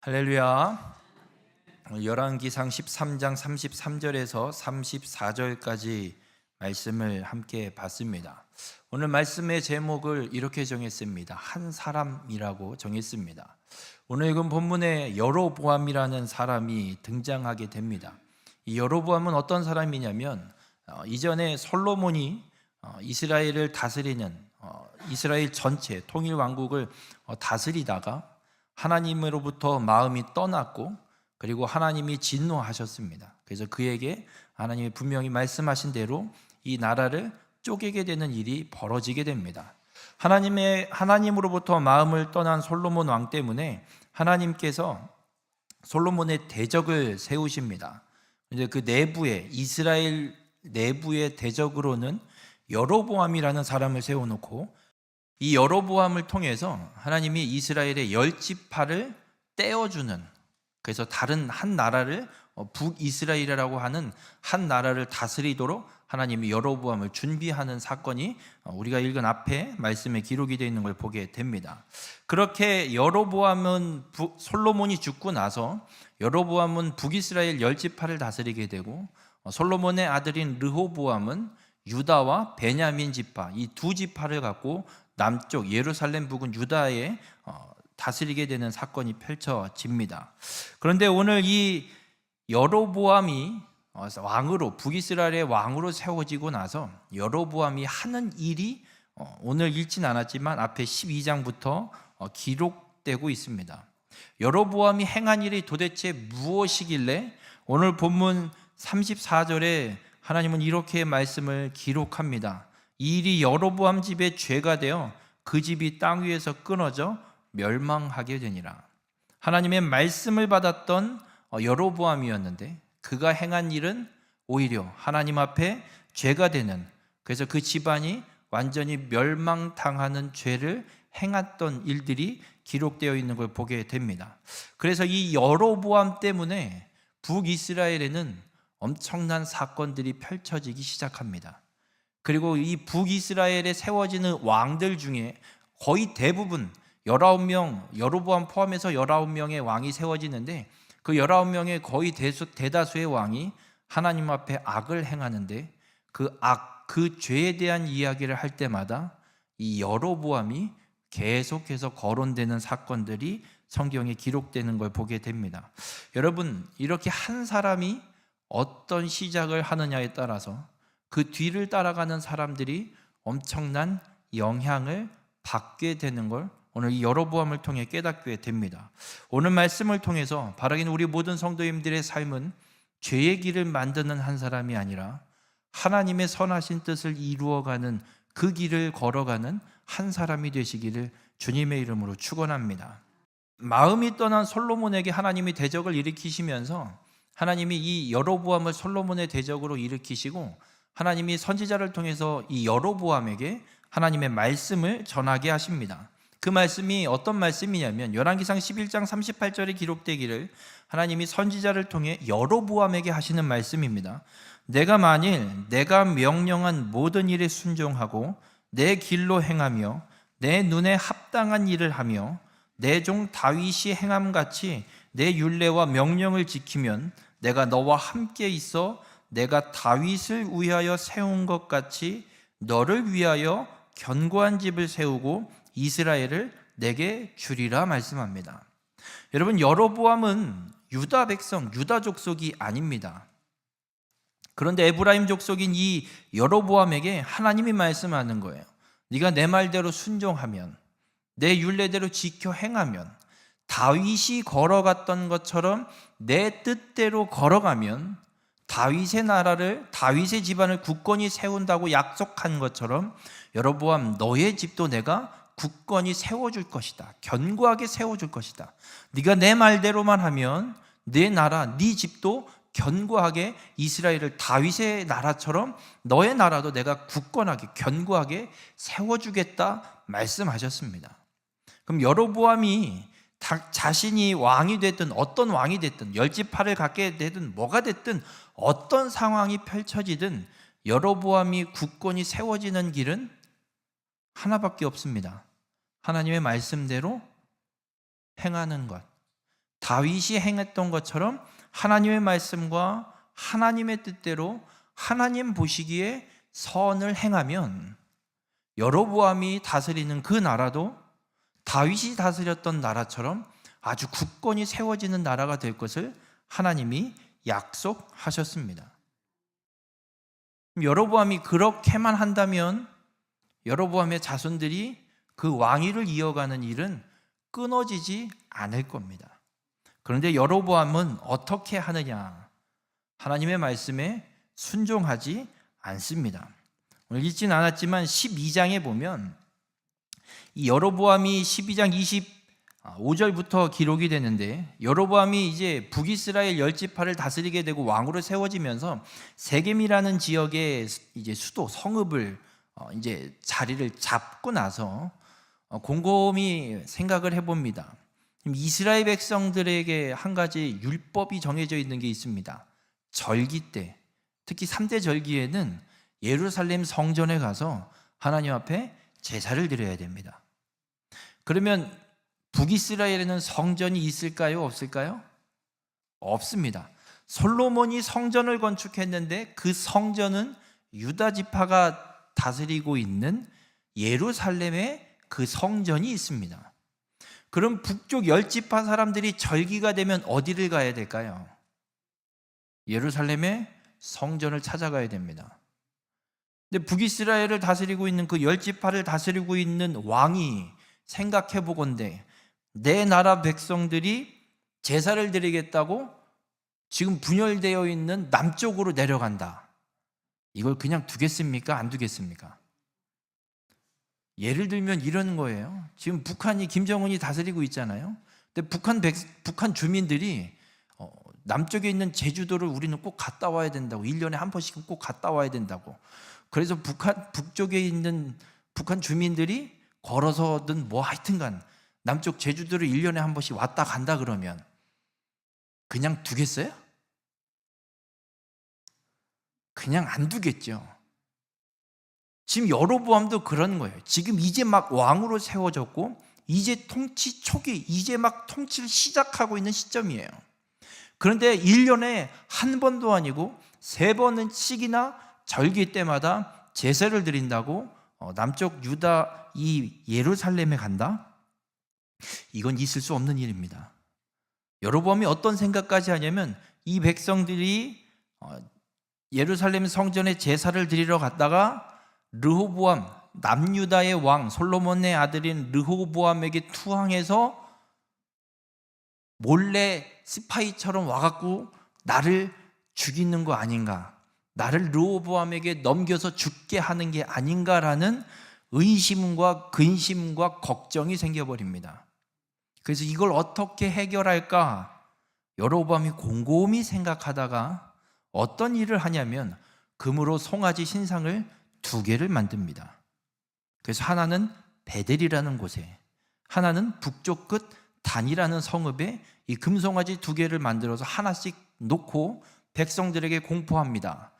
할렐루야. 열왕기상 13장 33절에서 34절까지 말씀을 함께 봤습니다. 오늘 말씀의 제목을 이렇게 정했습니다. 한 사람이라고 정했습니다. 오늘 읽은 본문에 여로보암이라는 사람이 등장하게 됩니다. 이 여로보암은 어떤 사람이냐면 이전에 솔로몬이 이스라엘을 다스리는 이스라엘 전체 통일 왕국을 다스리다가 하나님으로부터 마음이 떠났고 그리고 하나님이 진노하셨습니다. 그래서 그에게 하나님이 분명히 말씀하신 대로 이 나라를 쪼개게 되는 일이 벌어지게 됩니다. 하나님으로부터 마음을 떠난 솔로몬 왕 때문에 하나님께서 솔로몬의 대적을 세우십니다. 이제 그 내부에 이스라엘 내부의 대적으로는 여로보암이라는 사람을 세워놓고 이 여로보암을 통해서 하나님이 이스라엘의 10지파를 떼어주는, 그래서 다른 한 나라를 북이스라엘이라고 하는 한 나라를 다스리도록 하나님이 여로보암을 준비하는 사건이 우리가 읽은 앞에 말씀에 기록이 되어 있는 걸 보게 됩니다. 그렇게 여로보암은 솔로몬이 죽고 나서 여로보암은 북이스라엘 10지파를 다스리게 되고 솔로몬의 아들인 르호보암은 유다와 베냐민 지파, 이 두 지파를 갖고 남쪽 예루살렘 부근 유다에 다스리게 되는 사건이 펼쳐집니다. 그런데 오늘 이 여로보암이 왕으로 북이스라엘의 왕으로 세워지고 나서 여로보암이 하는 일이 오늘 읽진 않았지만 앞에 12장부터 기록되고 있습니다. 여로보암이 행한 일이 도대체 무엇이길래 오늘 본문 34절에 하나님은 이렇게 말씀을 기록합니다. 이 일이 여로보암 집의 죄가 되어 그 집이 땅 위에서 끊어져 멸망하게 되니라. 하나님의 말씀을 받았던 여로보암이었는데 그가 행한 일은 오히려 하나님 앞에 죄가 되는, 그래서 그 집안이 완전히 멸망당하는 죄를 행했던 일들이 기록되어 있는 걸 보게 됩니다. 그래서 이 여로보암 때문에 북이스라엘에는 엄청난 사건들이 펼쳐지기 시작합니다. 그리고 이 북이스라엘에 세워지는 왕들 중에 거의 대부분 19명, 여로보암 포함해서 19명의 왕이 세워지는데 그 19명의 거의 대다수의 왕이 하나님 앞에 악을 행하는데 그 죄에 대한 이야기를 할 때마다 이 여로보암이 계속해서 거론되는 사건들이 성경에 기록되는 걸 보게 됩니다. 여러분, 이렇게 한 사람이 어떤 시작을 하느냐에 따라서 그 뒤를 따라가는 사람들이 엄청난 영향을 받게 되는 걸 오늘 이 여로보암을 통해 깨닫게 됩니다. 오늘 말씀을 통해서 바라기는 우리 모든 성도님들의 삶은 죄의 길을 만드는 한 사람이 아니라 하나님의 선하신 뜻을 이루어가는 그 길을 걸어가는 한 사람이 되시기를 주님의 이름으로 축원합니다. 마음이 떠난 솔로몬에게 하나님이 대적을 일으키시면서 하나님이 이 여로보암을 솔로몬의 대적으로 일으키시고 하나님이 선지자를 통해서 이 여로보암에게 하나님의 말씀을 전하게 하십니다. 그 말씀이 어떤 말씀이냐면 열왕기상 11장 38절에 기록되기를 하나님이 선지자를 통해 여로보암에게 하시는 말씀입니다. 내가 만일 내가 명령한 모든 일에 순종하고 내 길로 행하며 내 눈에 합당한 일을 하며 내 종 다윗이 행함같이 내 율례와 명령을 지키면 내가 너와 함께 있어 내가 다윗을 위하여 세운 것 같이 너를 위하여 견고한 집을 세우고 이스라엘을 내게 주리라 말씀합니다. 여러분, 여로보암은 유다 백성, 유다 족속이 아닙니다. 그런데 에브라임 족속인 이 여로보암에게 하나님이 말씀하는 거예요. 네가 내 말대로 순종하면, 내 율례대로 지켜 행하면, 다윗이 걸어갔던 것처럼 내 뜻대로 걸어가면 다윗의 나라를, 다윗의 집안을 굳건히 세운다고 약속한 것처럼 여로보암, 너의 집도 내가 굳건히 세워줄 것이다. 견고하게 세워줄 것이다. 네가 내 말대로만 하면 내 나라, 네 집도 견고하게 이스라엘을 다윗의 나라처럼 너의 나라도 내가 굳건하게 견고하게 세워주겠다 말씀하셨습니다. 그럼 여로보암이 자신이 왕이 됐든 어떤 왕이 됐든 10지파를 갖게 되든 뭐가 됐든 어떤 상황이 펼쳐지든 여로보암이 굳건히 세워지는 길은 하나밖에 없습니다. 하나님의 말씀대로 행하는 것. 다윗이 행했던 것처럼 하나님의 말씀과 하나님의 뜻대로 하나님 보시기에 선을 행하면 여로보암이 다스리는 그 나라도 다윗이 다스렸던 나라처럼 아주 굳건히 세워지는 나라가 될 것을 하나님이 약속하셨습니다. 여로보암이 그렇게만 한다면 여로보암의 자손들이 그 왕위를 이어가는 일은 끊어지지 않을 겁니다. 그런데 여로보암은 어떻게 하느냐? 하나님의 말씀에 순종하지 않습니다. 오늘 읽진 않았지만 12장에 보면 이 여로보암이 12장 25절부터 기록이 되는데, 여로보암이 이제 북이스라엘 10지파를 다스리게 되고 왕으로 세워지면서 세겜이라는 지역의 이제 수도 성읍을 이제 자리를 잡고 나서 곰곰이 생각을 해봅니다. 이스라엘 백성들에게 한 가지 율법이 정해져 있는 게 있습니다. 절기 때, 특히 3대 절기에는 예루살렘 성전에 가서 하나님 앞에 제사를 드려야 됩니다. 그러면 북이스라엘에는 성전이 있을까요? 없을까요? 없습니다. 솔로몬이 성전을 건축했는데 그 성전은 유다 지파가 다스리고 있는 예루살렘에 그 성전이 있습니다. 그럼 북쪽 10지파 사람들이 절기가 되면 어디를 가야 될까요? 예루살렘의 성전을 찾아가야 됩니다. 근데 북이스라엘을 다스리고 있는 그 10지파를 다스리고 있는 왕이 생각해 보건대 내 나라 백성들이 제사를 드리겠다고 지금 분열되어 있는 남쪽으로 내려간다. 이걸 그냥 두겠습니까? 안 두겠습니까? 예를 들면 이런 거예요. 지금 북한이 김정은이 다스리고 있잖아요. 근데 북한 주민들이 남쪽에 있는 제주도를 우리는 꼭 갔다 와야 된다고, 1년에 한 번씩은 꼭 갔다 와야 된다고. 그래서 북쪽에 있는 북한 주민들이 걸어서든 뭐 하여튼간 남쪽 제주도를 1년에 한 번씩 왔다 간다 그러면 그냥 두겠어요? 그냥 안 두겠죠. 지금 여로보암도 그런 거예요. 지금 이제 막 왕으로 세워졌고 이제 통치 초기, 이제 막 통치를 시작하고 있는 시점이에요. 그런데 1년에 한 번도 아니고 3번씩이나 절기 때마다 제사를 드린다고 남쪽 유다 이 예루살렘에 간다? 이건 있을 수 없는 일입니다. 여로보암이 어떤 생각까지 하냐면 이 백성들이 예루살렘 성전에 제사를 드리러 갔다가 르호보암, 남유다의 왕 솔로몬의 아들인 르호보암에게 투항해서 몰래 스파이처럼 와갖고 나를 죽이는 거 아닌가, 나를 르호보암에게 넘겨서 죽게 하는 게 아닌가라는 의심과 근심과 걱정이 생겨버립니다. 그래서 이걸 어떻게 해결할까 여로보암이 곰곰이 생각하다가 어떤 일을 하냐면 금으로 송아지 신상을 2개를 만듭니다. 그래서 하나는 베델이라는 곳에, 하나는 북쪽 끝 단이라는 성읍에 이 금송아지 2개를 만들어서 하나씩 놓고 백성들에게 공포합니다.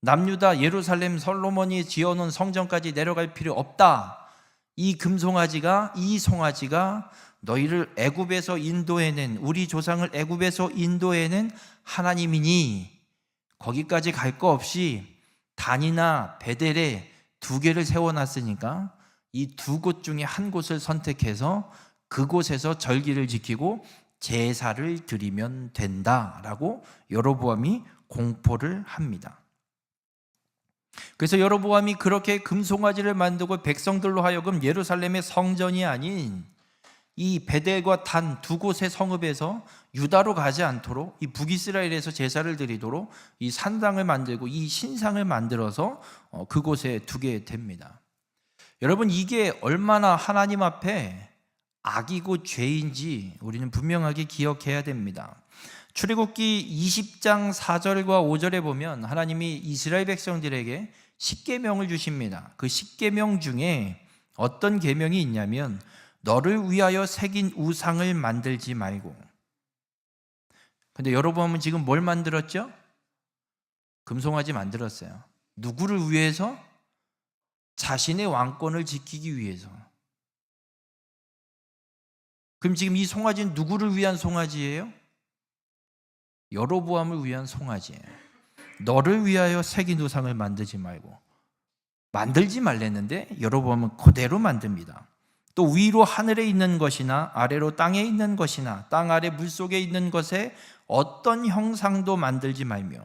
남유다 예루살렘 솔로몬이 지어놓은 성전까지 내려갈 필요 없다. 이 금송아지가, 이 송아지가 너희를 애굽에서 인도해낸, 우리 조상을 애굽에서 인도해낸 하나님이니 거기까지 갈 거 없이 단이나 베델에 2개를 세워놨으니까 이 2곳 중에 한 곳을 선택해서 그곳에서 절기를 지키고 제사를 드리면 된다라고 여로보암이 공포를 합니다. 그래서 여로보암이 그렇게 금송아지를 만들고 백성들로 하여금 예루살렘의 성전이 아닌 이 베델과 단 2곳의 성읍에서 유다로 가지 않도록 이 북이스라엘에서 제사를 드리도록 이 산당을 만들고 이 신상을 만들어서 그곳에 두게 됩니다. 여러분, 이게 얼마나 하나님 앞에 악이고 죄인지 우리는 분명하게 기억해야 됩니다. 출애굽기 20장 4절과 5절에 보면 하나님이 이스라엘 백성들에게 10계명을 주십니다. 그 10계명 중에 어떤 계명이 있냐면 너를 위하여 새긴 우상을 만들지 말고. 근데 여로보암은 지금 뭘 만들었죠? 금송아지 만들었어요. 누구를 위해서? 자신의 왕권을 지키기 위해서. 그럼 지금 이 송아지는 누구를 위한 송아지예요? 여로보암을 위한 송아지예요. 너를 위하여 새긴 우상을 만들지 말고. 만들지 말랬는데 여로보암은 그대로 만듭니다. 또 위로 하늘에 있는 것이나 아래로 땅에 있는 것이나 땅 아래 물속에 있는 것에 어떤 형상도 만들지 말며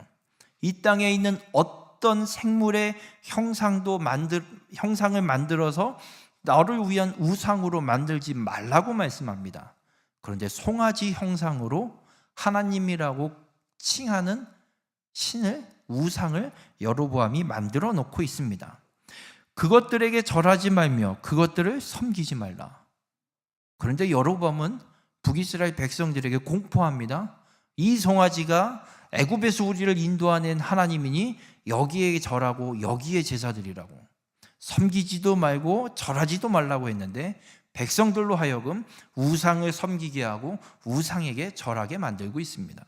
이 땅에 있는 어떤 생물의 형상을 만들어서 너를 위한 우상으로 만들지 말라고 말씀합니다. 그런데 송아지 형상으로 하나님이라고 칭하는 신을, 우상을 여로보암이 만들어 놓고 있습니다. 그것들에게 절하지 말며 그것들을 섬기지 말라. 그런데 여로보암은 북이스라엘 백성들에게 공포합니다. 이 송아지가 애굽에서 우리를 인도하는 하나님이니 여기에 절하고 여기에 제사드리라고, 섬기지도 말고 절하지도 말라고 했는데 백성들로 하여금 우상을 섬기게 하고 우상에게 절하게 만들고 있습니다.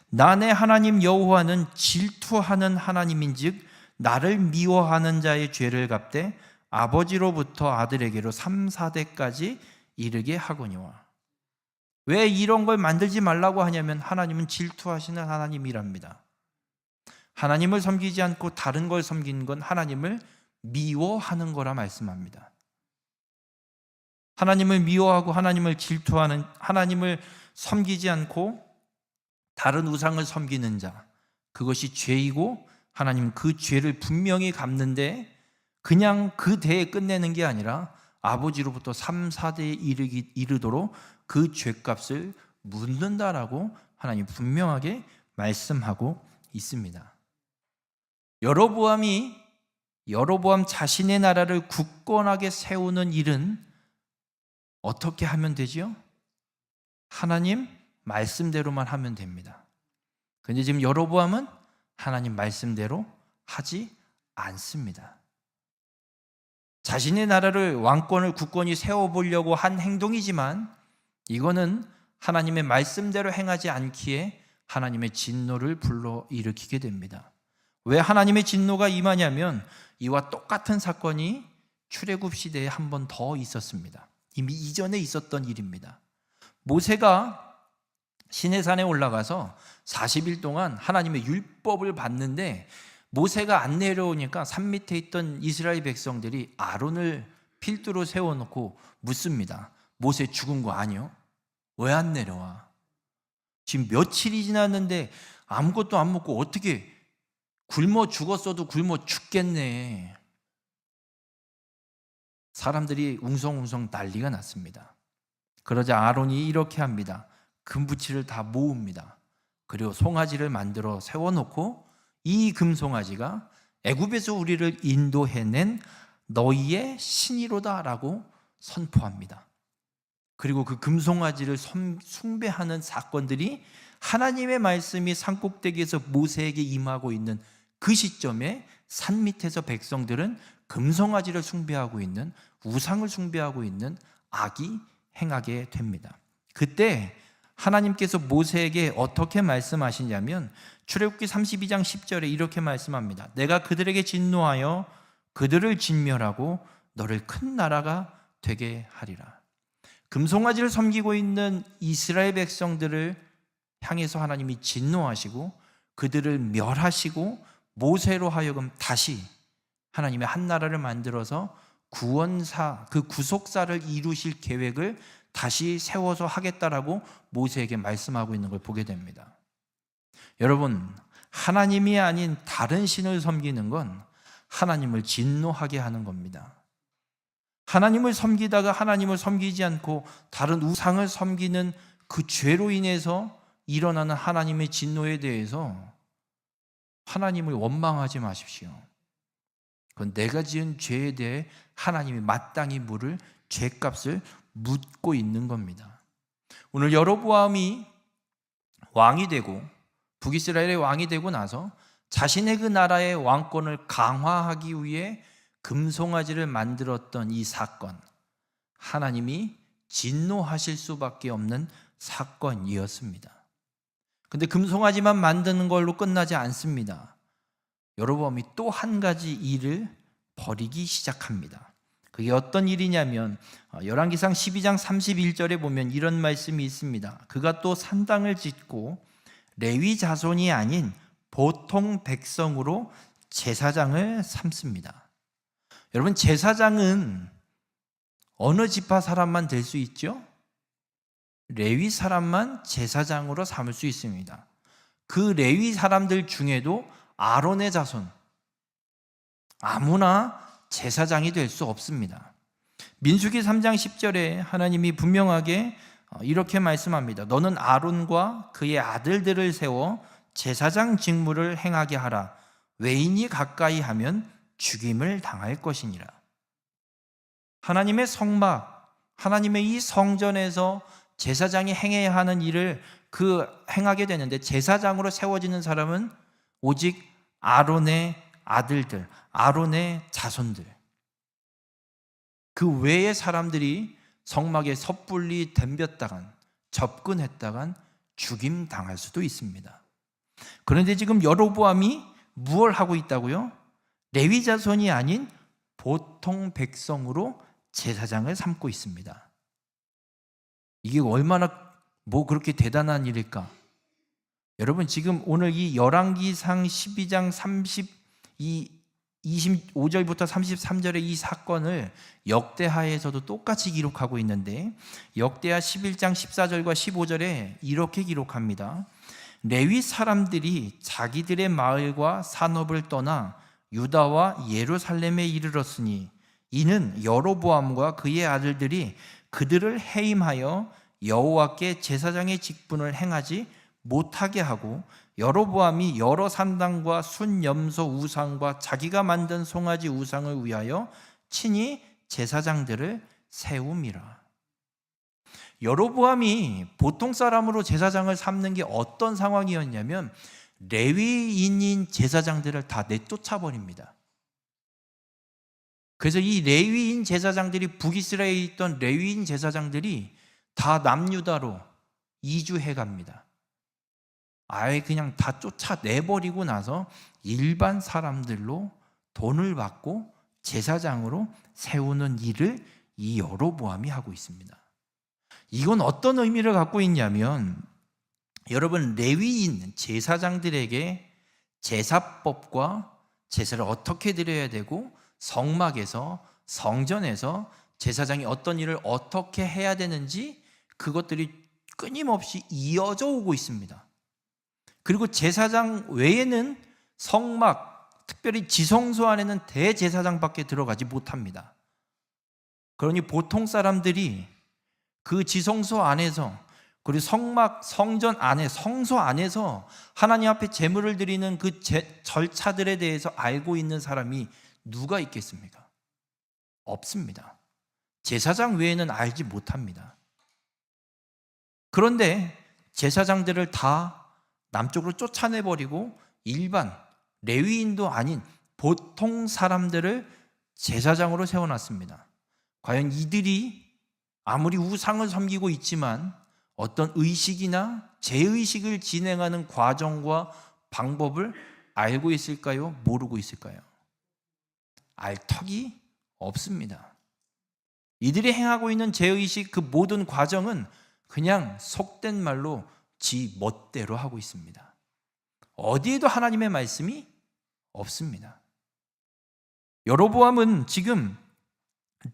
나네 하나님 여호와는 질투하는 하나님인즉 나를 미워하는 자의 죄를 갚되 아버지로부터 아들에게로 3, 4대까지 이르게 하거니와. 왜 이런 걸 만들지 말라고 하냐면 하나님은 질투하시는 하나님이랍니다. 하나님을 섬기지 않고 다른 걸 섬기는 건 하나님을 미워하는 거라 말씀합니다. 하나님을 미워하고 하나님을 질투하는, 하나님을 섬기지 않고 다른 우상을 섬기는 자, 그것이 죄이고 하나님은 그 죄를 분명히 갚는데 그냥 그 대에 끝내는 게 아니라 아버지로부터 3, 4대에 이르도록 그 죄값을 묻는다라고 하나님 분명하게 말씀하고 있습니다. 여로보암 자신의 나라를 굳건하게 세우는 일은 어떻게 하면 되지요? 하나님 말씀대로만 하면 됩니다. 그런데 지금 여로보암은 하나님 말씀대로 하지 않습니다. 자신의 나라를, 왕권을 굳건히 세워보려고 한 행동이지만 이거는 하나님의 말씀대로 행하지 않기에 하나님의 진노를 불러일으키게 됩니다. 왜 하나님의 진노가 임하냐면 이와 똑같은 사건이 출애굽 시대에 한 번 더 있었습니다. 이미 이전에 있었던 일입니다. 모세가 시내산에 올라가서 40일 동안 하나님의 율법을 받는데 모세가 안 내려오니까 산 밑에 있던 이스라엘 백성들이 아론을 필두로 세워놓고 묻습니다. 모세 죽은 거 아니요? 왜 안 내려와? 지금 며칠이 지났는데 아무것도 안 먹고 어떻게, 굶어 죽었어도 굶어 죽겠네. 사람들이 웅성웅성 난리가 났습니다. 그러자 아론이 이렇게 합니다. 금부치를 다 모읍니다. 그리고 송아지를 만들어 세워놓고 이 금송아지가 애굽에서 우리를 인도해낸 너희의 신이로다라고 선포합니다. 그리고 그 금송아지를 숭배하는 사건들이 하나님의 말씀이 산꼭대기에서 모세에게 임하고 있는 그 시점에 산 밑에서 백성들은 금송아지를 숭배하고 있는, 우상을 숭배하고 있는 악이 행하게 됩니다. 그때 하나님께서 모세에게 어떻게 말씀하시냐면 출애굽기 32장 10절에 이렇게 말씀합니다. 내가 그들에게 진노하여 그들을 진멸하고 너를 큰 나라가 되게 하리라. 금송아지를 섬기고 있는 이스라엘 백성들을 향해서 하나님이 진노하시고 그들을 멸하시고 모세로 하여금 다시 하나님의 한 나라를 만들어서 구원사, 그 구속사를 이루실 계획을 다시 세워서 하겠다라고 모세에게 말씀하고 있는 걸 보게 됩니다. 여러분, 하나님이 아닌 다른 신을 섬기는 건 하나님을 진노하게 하는 겁니다. 하나님을 섬기다가 하나님을 섬기지 않고 다른 우상을 섬기는 그 죄로 인해서 일어나는 하나님의 진노에 대해서 하나님을 원망하지 마십시오. 그건 내가 지은 죄에 대해 하나님이 마땅히 물을 죄값을 묻고 있는 겁니다. 오늘 여로보암이 왕이 되고 북이스라엘의 왕이 되고 나서 자신의 그 나라의 왕권을 강화하기 위해 금송아지를 만들었던 이 사건, 하나님이 진노하실 수밖에 없는 사건이었습니다. 그런데 금송아지만 만드는 걸로 끝나지 않습니다. 여로보암이 또 한 가지 일을 벌이기 시작합니다. 그게 어떤 일이냐면 열왕기상 12장 31절에 보면 이런 말씀이 있습니다. 그가 또 산당을 짓고 레위 자손이 아닌 보통 백성으로 제사장을 삼습니다. 여러분, 제사장은 어느 지파 사람만 될 수 있죠? 레위 사람만 제사장으로 삼을 수 있습니다. 그 레위 사람들 중에도 아론의 자손, 아무나 제사장이 될 수 없습니다. 민수기 3장 10절에 하나님이 분명하게 이렇게 말씀합니다. 너는 아론과 그의 아들들을 세워 제사장 직무를 행하게 하라. 외인이 가까이 하면 죽임을 당할 것이니라. 하나님의 성막, 하나님의 이 성전에서 제사장이 행해야 하는 일을 행하게 되는데, 제사장으로 세워지는 사람은 오직 아론의 아들들, 아론의 자손들. 그 외의 사람들이 성막에 섣불리 덤볐다간, 접근했다간 죽임 당할 수도 있습니다. 그런데 지금 여로보암이 무엇을 하고 있다고요? 레위 자손이 아닌 보통 백성으로 제사장을 삼고 있습니다. 이게 얼마나 그렇게 대단한 일일까? 여러분, 지금 오늘 이 열왕기상 12장 25절부터 33절의 이 사건을 역대하에서도 똑같이 기록하고 있는데, 역대하 11장 14절과 15절에 이렇게 기록합니다. 레위 사람들이 자기들의 마을과 산업을 떠나 유다와 예루살렘에 이르렀으니 이는 여로보암과 그의 아들들이 그들을 해임하여 여호와께 제사장의 직분을 행하지 못하게 하고, 여로보암이 여러 산당과 순염소 우상과 자기가 만든 송아지 우상을 위하여 친히 제사장들을 세움이라. 여로보암이 보통 사람으로 제사장을 삼는 게 어떤 상황이었냐면, 레위인인 제사장들을 다 내쫓아 버립니다. 그래서 이 레위인 제사장들이, 북이스라엘에 있던 레위인 제사장들이 다 남유다로 이주해 갑니다. 아예 그냥 다 쫓아내버리고 나서 일반 사람들로 돈을 받고 제사장으로 세우는 일을 이 여로보암이 하고 있습니다. 이건 어떤 의미를 갖고 있냐면, 여러분, 레위인 제사장들에게 제사법과 제사를 어떻게 드려야 되고, 성막에서, 성전에서 제사장이 어떤 일을 어떻게 해야 되는지, 그것들이 끊임없이 이어져 오고 있습니다. 그리고 제사장 외에는 성막, 특별히 지성소 안에는 대제사장밖에 들어가지 못합니다. 그러니 보통 사람들이 그 지성소 안에서, 그리고 성막, 성전 안에, 성소 안에서 하나님 앞에 제물을 드리는 그 절차들에 대해서 알고 있는 사람이 누가 있겠습니까? 없습니다. 제사장 외에는 알지 못합니다. 그런데 제사장들을 다 남쪽으로 쫓아내버리고 일반 레위인도 아닌 보통 사람들을 제사장으로 세워놨습니다. 과연 이들이 아무리 우상을 섬기고 있지만 어떤 의식이나 제의식을 진행하는 과정과 방법을 알고 있을까요? 모르고 있을까요? 알 턱이 없습니다. 이들이 행하고 있는 제의식, 그 모든 과정은 그냥 속된 말로 지 멋대로 하고 있습니다. 어디에도 하나님의 말씀이 없습니다. 여로보암은 지금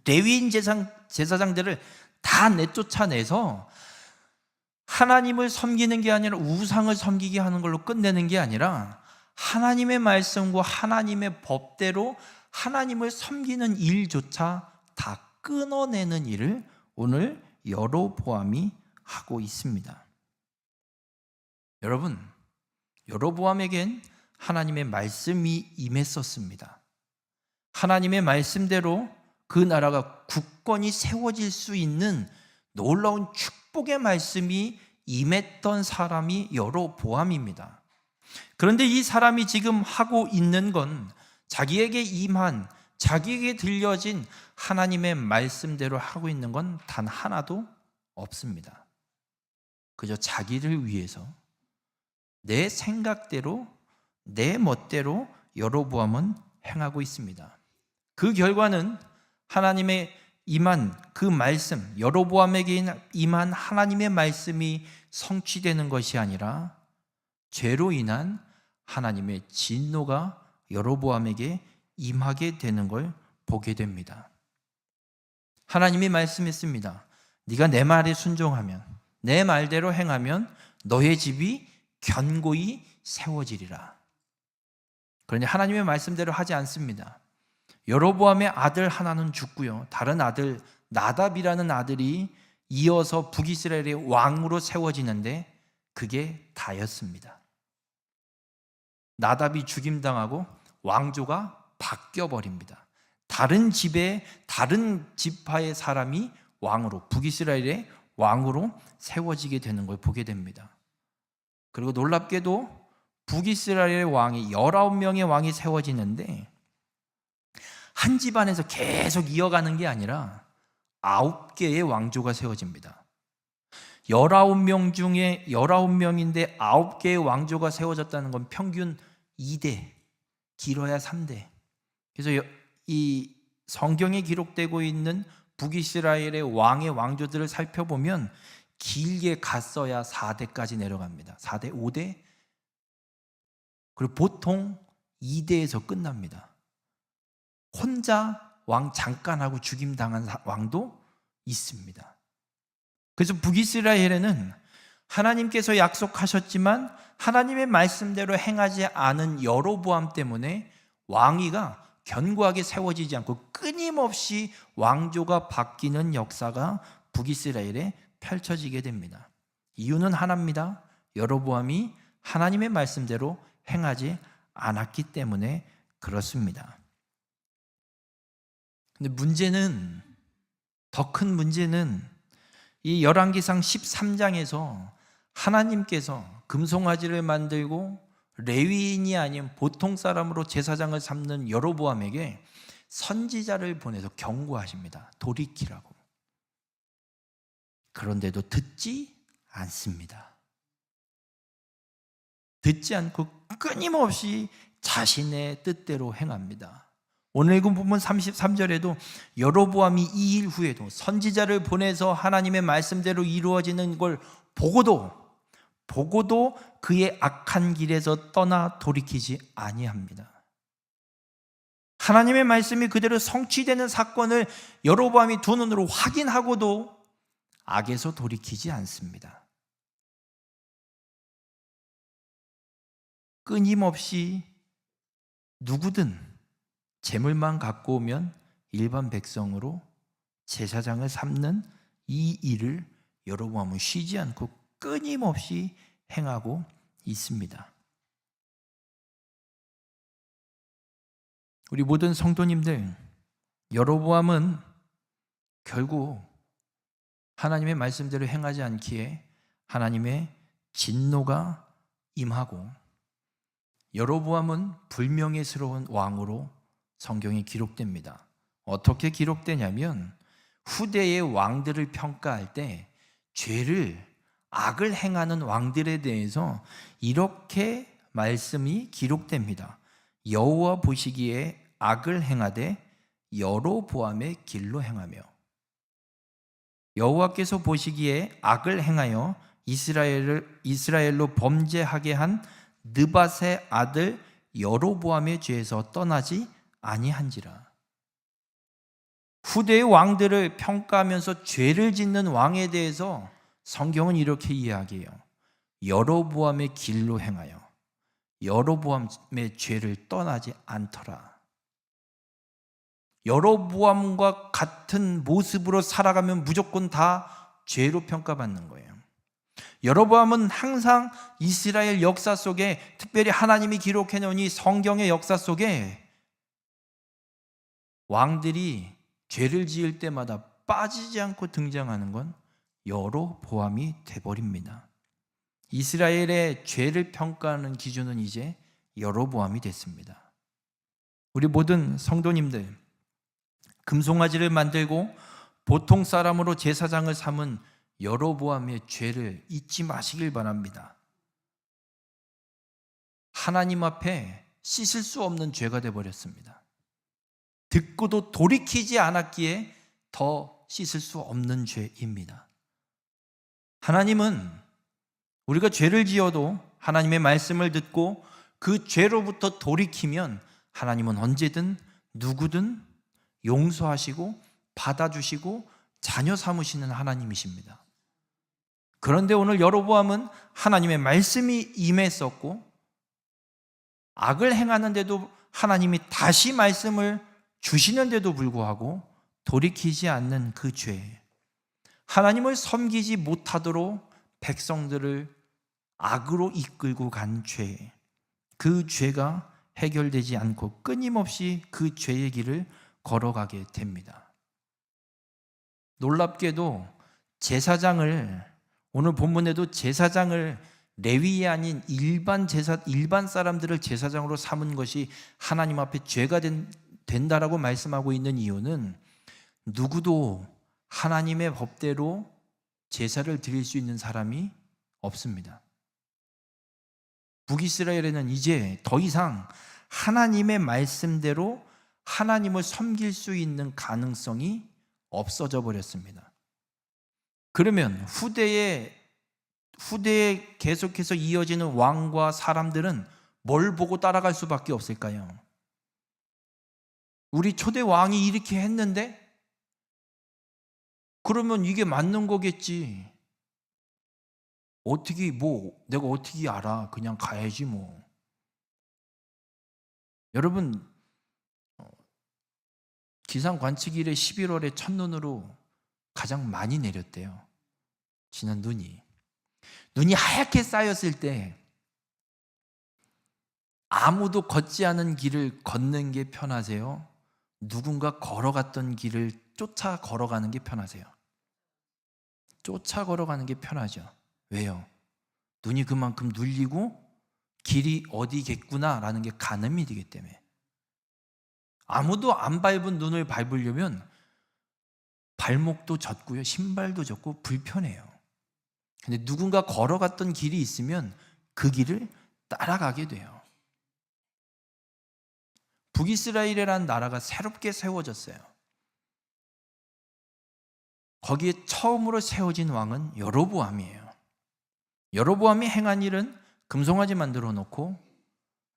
레위인 제사장들을 다 내쫓아내서 하나님을 섬기는 게 아니라 우상을 섬기게 하는 걸로 끝내는 게 아니라, 하나님의 말씀과 하나님의 법대로 하나님을 섬기는 일조차 다 끊어내는 일을 오늘 여로보암이 하고 있습니다. 여러분, 여로보암에겐 하나님의 말씀이 임했었습니다. 하나님의 말씀대로 그 나라가 굳건히 세워질 수 있는 놀라운 축복의 말씀이 임했던 사람이 여로보암입니다. 그런데 이 사람이 지금 하고 있는 건 자기에게 임한, 자기에게 들려진 하나님의 말씀대로 하고 있는 건 단 하나도 없습니다. 그저 자기를 위해서 내 생각대로, 내 멋대로 여로보암은 행하고 있습니다. 그 결과는 하나님의 임한 그 말씀, 여로보암에게 임한 하나님의 말씀이 성취되는 것이 아니라 죄로 인한 하나님의 진노가 여로보암에게 임하게 되는 걸 보게 됩니다. 하나님이 말씀했습니다. 네가 내 말에 순종하면, 내 말대로 행하면 너의 집이 견고히 세워지리라. 그런데 하나님의 말씀대로 하지 않습니다. 여로보암의 아들 하나는 죽고요, 다른 아들 나답이라는 아들이 이어서 북이스라엘의 왕으로 세워지는데 그게 다였습니다. 나답이 죽임당하고 왕조가 바뀌어버립니다. 다른 집에 다른 지파의 사람이 왕으로, 북이스라엘의 왕으로 세워지게 되는 걸 보게 됩니다. 그리고 놀랍게도 북이스라엘의 왕이 19명의 왕이 세워지는데 한 집안에서 계속 이어가는 게 아니라 9개의 왕조가 세워집니다. 19명 중에 19명인데 9개의 왕조가 세워졌다는 건 평균 2대, 길어야 3대. 그래서 이 성경에 기록되고 있는 북이스라엘의 왕의 왕조들을 살펴보면 길게 갔어야 4대까지 내려갑니다. 4대, 5대, 그리고 보통 2대에서 끝납니다. 혼자 왕 잠깐 하고 죽임당한 왕도 있습니다. 그래서 북이스라엘에는 하나님께서 약속하셨지만 하나님의 말씀대로 행하지 않은 여로보암 때문에 왕위가 견고하게 세워지지 않고 끊임없이 왕조가 바뀌는 역사가 북이스라엘에 펼쳐지게 됩니다. 이유는 하나입니다. 여로보암이 하나님의 말씀대로 행하지 않았기 때문에 그렇습니다. 근데 문제는, 더 큰 문제는 이 열왕기상 13장에서 하나님께서 금송아지를 만들고 레위인이 아닌 보통 사람으로 제사장을 삼는 여로보암에게 선지자를 보내서 경고하십니다. 돌이키라고. 그런데도 듣지 않습니다. 듣지 않고 끊임없이 자신의 뜻대로 행합니다. 오늘 읽은 부분 33절에도 여로보암이 이 일 후에도 선지자를 보내서 하나님의 말씀대로 이루어지는 걸 보고도 그의 악한 길에서 떠나 돌이키지 아니합니다. 하나님의 말씀이 그대로 성취되는 사건을 여로보암이 두 눈으로 확인하고도 악에서 돌이키지 않습니다. 끊임없이 누구든 재물만 갖고 오면 일반 백성으로 제사장을 삼는 이 일을 여로보암은 쉬지 않고 끊임없이 행하고 있습니다. 우리 모든 성도님들, 여로보암은 결국 하나님의 말씀대로 행하지 않기에 하나님의 진노가 임하고 여로보암은 불명예스러운 왕으로 성경에 기록됩니다. 어떻게 기록되냐면 후대의 왕들을 평가할 때 죄를, 악을 행하는 왕들에 대해서 이렇게 말씀이 기록됩니다. 여호와 보시기에 악을 행하되 여로보암의 길로 행하며, 여호와께서 보시기에 악을 행하여 이스라엘로 범죄하게 한 느밧의 아들 여로보암의 죄에서 떠나지 아니한지라. 후대의 왕들을 평가하면서 죄를 짓는 왕에 대해서 성경은 이렇게 이야기해요. 여로보암의 길로 행하여 여로보암의 죄를 떠나지 않더라. 여로보암과 같은 모습으로 살아가면 무조건 다 죄로 평가받는 거예요. 여로보암은 항상 이스라엘 역사 속에, 특별히 하나님이 기록해 놓은 이 성경의 역사 속에 왕들이 죄를 지을 때마다 빠지지 않고 등장하는 건 여로보암이 돼버립니다. 이스라엘의 죄를 평가하는 기준은 이제 여로보암이 됐습니다. 우리 모든 성도님들, 금송아지를 만들고 보통 사람으로 제사장을 삼은 여로보암의 죄를 잊지 마시길 바랍니다. 하나님 앞에 씻을 수 없는 죄가 되어버렸습니다. 듣고도 돌이키지 않았기에 더 씻을 수 없는 죄입니다. 하나님은 우리가 죄를 지어도 하나님의 말씀을 듣고 그 죄로부터 돌이키면 하나님은 언제든 누구든 용서하시고 받아주시고 자녀 삼으시는 하나님이십니다. 그런데 오늘 여로보암은 하나님의 말씀이 임했었고 악을 행하는데도 하나님이 다시 말씀을 주시는데도 불구하고 돌이키지 않는 그 죄, 하나님을 섬기지 못하도록 백성들을 악으로 이끌고 간 죄, 그 죄가 해결되지 않고 끊임없이 그 죄의 길을 걸어가게 됩니다. 놀랍게도 제사장을, 오늘 본문에도 제사장을 레위이 아닌 일반 사람들을 제사장으로 삼은 것이 하나님 앞에 죄가 된다라고 말씀하고 있는 이유는 누구도 하나님의 법대로 제사를 드릴 수 있는 사람이 없습니다. 북이스라엘에는 이제 더 이상 하나님의 말씀대로 하나님을 섬길 수 있는 가능성이 없어져 버렸습니다. 그러면 후대에 계속해서 이어지는 왕과 사람들은 뭘 보고 따라갈 수밖에 없을까요? 우리 초대 왕이 이렇게 했는데 그러면 이게 맞는 거겠지. 내가 어떻게 알아? 그냥 가야지 뭐. 여러분, 기상 관측일에 11월에 첫눈으로 가장 많이 내렸대요. 지난 눈이 하얗게 쌓였을 때 아무도 걷지 않은 길을 걷는 게 편하세요? 누군가 걸어갔던 길을 쫓아 걸어가는 게 편하세요? 쫓아 걸어가는 게 편하죠. 왜요? 눈이 그만큼 눌리고 길이 어디겠구나라는 게 가늠이 되기 때문에. 아무도 안 밟은 눈을 밟으려면 발목도 젖고요, 신발도 젖고 불편해요. 근데 누군가 걸어갔던 길이 있으면 그 길을 따라가게 돼요. 북이스라엘이라는 나라가 새롭게 세워졌어요. 거기에 처음으로 세워진 왕은 여로보암이에요. 여로보암이 행한 일은 금송아지 만들어 놓고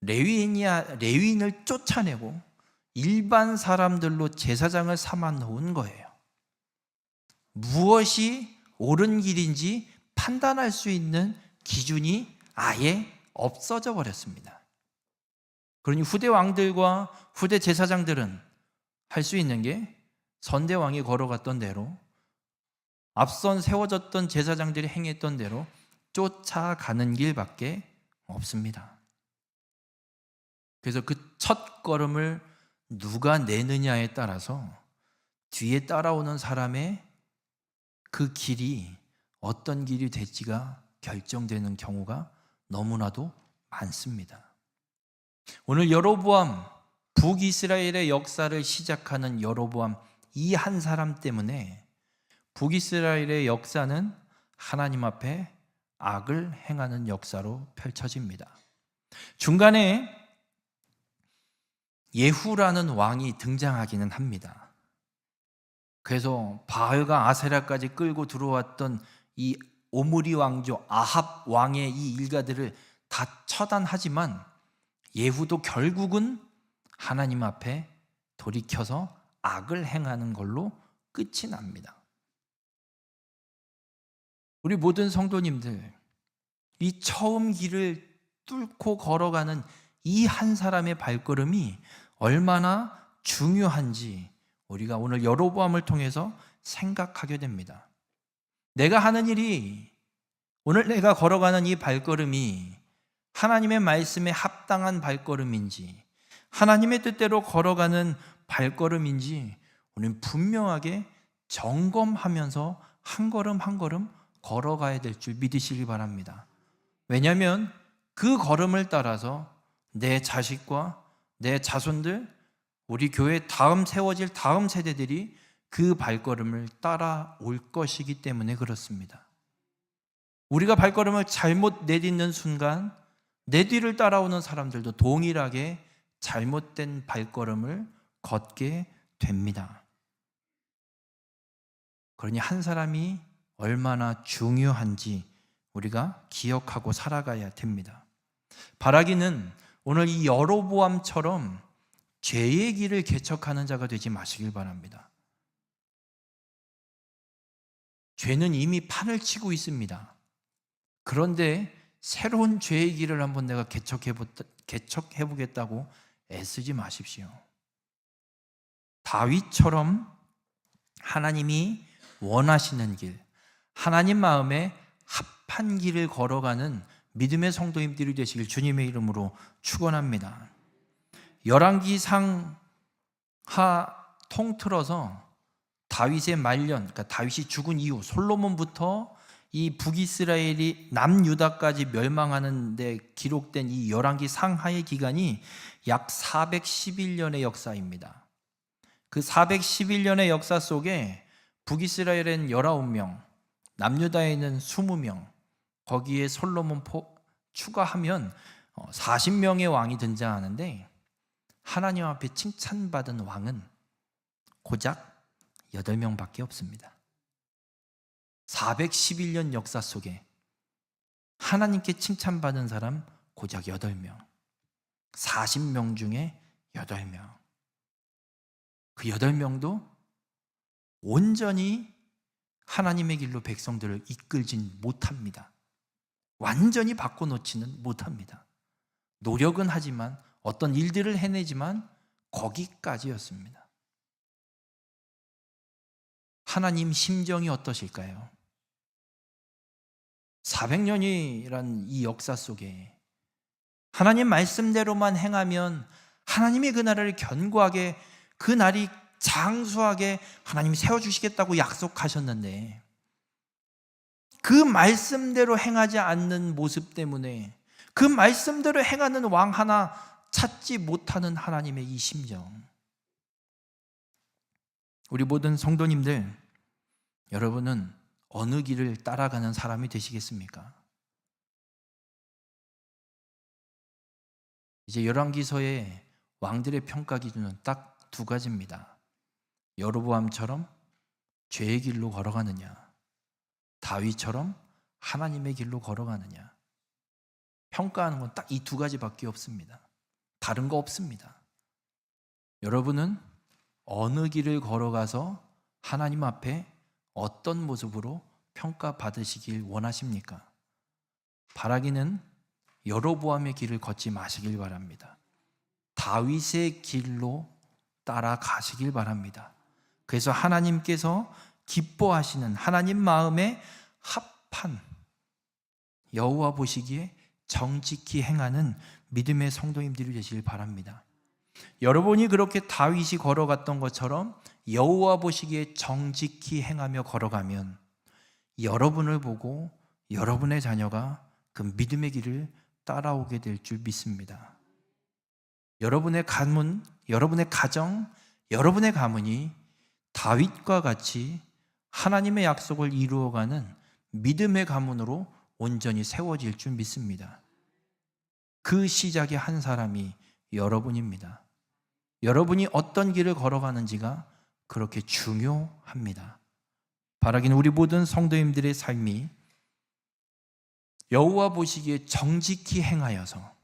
레위인을 쫓아내고 일반 사람들로 제사장을 삼아 놓은 거예요. 무엇이 옳은 길인지 판단할 수 있는 기준이 아예 없어져 버렸습니다. 그러니 후대 왕들과 후대 제사장들은 할 수 있는 게 선대왕이 걸어갔던 대로, 앞선 세워졌던 제사장들이 행했던 대로 쫓아가는 길밖에 없습니다. 그래서 그 첫 걸음을 누가 내느냐에 따라서 뒤에 따라오는 사람의 그 길이 어떤 길이 될지가 결정되는 경우가 너무나도 많습니다. 오늘 여로보암, 북이스라엘의 역사를 시작하는 여로보암 이 한 사람 때문에 북이스라엘의 역사는 하나님 앞에 악을 행하는 역사로 펼쳐집니다. 중간에 예후라는 왕이 등장하기는 합니다. 그래서 바알과 아세라까지 끌고 들어왔던 이 오므리 왕조 아합 왕의 이 일가들을 다 처단하지만 예후도 결국은 하나님 앞에 돌이켜서 악을 행하는 걸로 끝이 납니다. 우리 모든 성도님들, 이 처음 길을 뚫고 걸어가는 이 한 사람의 발걸음이 얼마나 중요한지 우리가 오늘 여로보암을 통해서 생각하게 됩니다. 내가 하는 일이, 오늘 내가 걸어가는 이 발걸음이 하나님의 말씀에 합당한 발걸음인지, 하나님의 뜻대로 걸어가는 발걸음인지 우리는 분명하게 점검하면서 한 걸음 한 걸음 걸어가야 될 줄 믿으시기 바랍니다. 왜냐하면 그 걸음을 따라서 내 자식과 내 자손들, 우리 교회 세워질 다음 세대들이 그 발걸음을 따라올 것이기 때문에 그렇습니다. 우리가 발걸음을 잘못 내딛는 순간 내 뒤를 따라오는 사람들도 동일하게 잘못된 발걸음을 걷게 됩니다. 그러니 한 사람이 얼마나 중요한지 우리가 기억하고 살아가야 됩니다. 바라기는 오늘 이 여로보암처럼 죄의 길을 개척하는 자가 되지 마시길 바랍니다. 죄는 이미 판을 치고 있습니다. 그런데 새로운 죄의 길을 한번 내가 개척해보겠다고 애쓰지 마십시오. 다윗처럼 하나님이 원하시는 길, 하나님 마음에 합한 길을 걸어가는 믿음의 성도님들이 되시길 주님의 이름으로 축원합니다. 열왕기상 통틀어서 다윗의 말년, 그러니까 다윗이 죽은 이후 솔로몬부터 이 북이스라엘이 남유다까지 멸망하는 데 기록된 이 열왕기 상하의 기간이 약 411년의 역사입니다. 그 411년의 역사 속에 북이스라엘은 19명, 남유다에는 20명, 거기에 솔로몬 추가하면 40명의 왕이 등장하는데 하나님 앞에 칭찬받은 왕은 고작 8명밖에 없습니다. 411년 역사 속에 하나님께 칭찬받은 사람 고작 8명, 40명 중에 8명. 그 8명도 온전히 하나님의 길로 백성들을 이끌진 못합니다. 완전히 바꿔놓지는 못합니다. 노력은 하지만 어떤 일들을 해내지만 거기까지였습니다. 하나님 심정이 어떠실까요? 400년이란 이 역사 속에 하나님 말씀대로만 행하면 하나님이 그 나라를 견고하게, 그 날이 장수하게 하나님이 세워주시겠다고 약속하셨는데 그 말씀대로 행하지 않는 모습 때문에 그 말씀대로 행하는 왕 하나 찾지 못하는 하나님의 이 심정. 우리 모든 성도님들, 여러분은 어느 길을 따라가는 사람이 되시겠습니까? 이제 열왕기서의 왕들의 평가 기준은 딱 두 가지입니다. 여로보암처럼 죄의 길로 걸어가느냐, 다윗처럼 하나님의 길로 걸어가느냐. 평가하는 건 딱 이 두 가지밖에 없습니다. 다른 거 없습니다. 여러분은 어느 길을 걸어가서 하나님 앞에 어떤 모습으로 평가받으시길 원하십니까? 바라기는 여로보암의 길을 걷지 마시길 바랍니다. 다윗의 길로 따라가시길 바랍니다. 그래서 하나님께서 기뻐하시는 하나님 마음에 합한 여호와 보시기에 정직히 행하는 믿음의 성도님들이 되시길 바랍니다. 여러분이 그렇게 다윗이 걸어갔던 것처럼 여호와 보시기에 정직히 행하며 걸어가면 여러분을 보고 여러분의 자녀가 그 믿음의 길을 따라오게 될 줄 믿습니다. 여러분의 가문, 여러분의 가정, 여러분의 가문이 다윗과 같이 하나님의 약속을 이루어가는 믿음의 가문으로 온전히 세워질 줄 믿습니다. 그 시작의 한 사람이 여러분입니다. 여러분이 어떤 길을 걸어가는지가 그렇게 중요합니다. 바라기는 우리 모든 성도님들의 삶이 여호와 보시기에 정직히 행하여서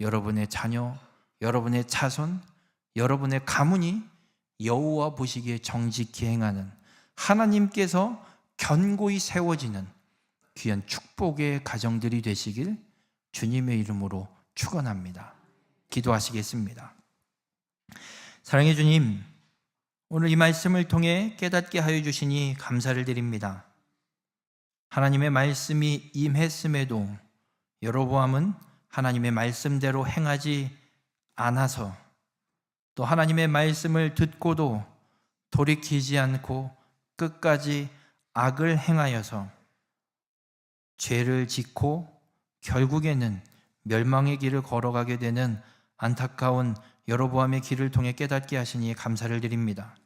여러분의 자녀, 여러분의 자손, 여러분의 가문이 여호와 보시기에 정직히 행하는 하나님께서 견고히 세워지는 귀한 축복의 가정들이 되시길 주님의 이름으로 축원합니다. 기도하시겠습니다. 사랑의 주님, 오늘 이 말씀을 통해 깨닫게 하여 주시니 감사를 드립니다. 하나님의 말씀이 임했음에도 여로보암은 하나님의 말씀대로 행하지 않아서 또 하나님의 말씀을 듣고도 돌이키지 않고 끝까지 악을 행하여서 죄를 짓고 결국에는 멸망의 길을 걸어가게 되는 안타까운 여로보암의 길을 통해 깨닫게 하시니 감사를 드립니다.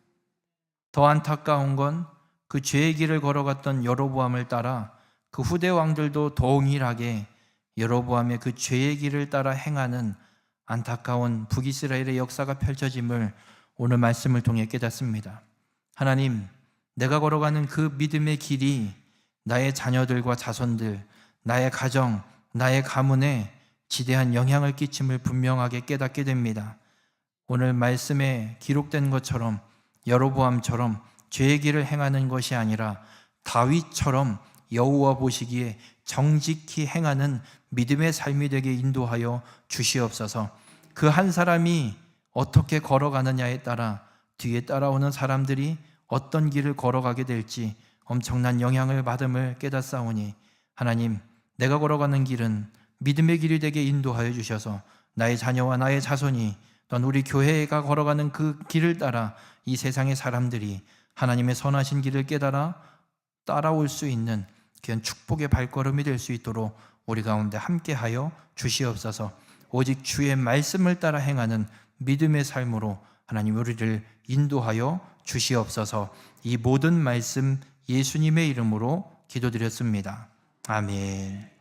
더 안타까운 건 그 죄의 길을 걸어갔던 여로보암을 따라 그 후대 왕들도 동일하게 여로보암의 그 죄의 길을 따라 행하는 안타까운 북이스라엘의 역사가 펼쳐짐을 오늘 말씀을 통해 깨닫습니다. 하나님, 내가 걸어가는 그 믿음의 길이 나의 자녀들과 자손들, 나의 가정, 나의 가문에 지대한 영향을 끼침을 분명하게 깨닫게 됩니다. 오늘 말씀에 기록된 것처럼 여로보암처럼 죄의 길을 행하는 것이 아니라 다윗처럼 여호와 보시기에 정직히 행하는 믿음의 삶이 되게 인도하여 주시옵소서. 그 한 사람이 어떻게 걸어가느냐에 따라 뒤에 따라오는 사람들이 어떤 길을 걸어가게 될지 엄청난 영향을 받음을 깨닫사오니 하나님, 내가 걸어가는 길은 믿음의 길이 되게 인도하여 주셔서 나의 자녀와 나의 자손이 또한 우리 교회가 걸어가는 그 길을 따라 이 세상의 사람들이 하나님의 선하신 길을 깨달아 따라올 수 있는 귀한 축복의 발걸음이 될 수 있도록 우리 가운데 함께하여 주시옵소서. 오직 주의 말씀을 따라 행하는 믿음의 삶으로 하나님 우리를 인도하여 주시옵소서. 이 모든 말씀 예수님의 이름으로 기도드렸습니다. 아멘.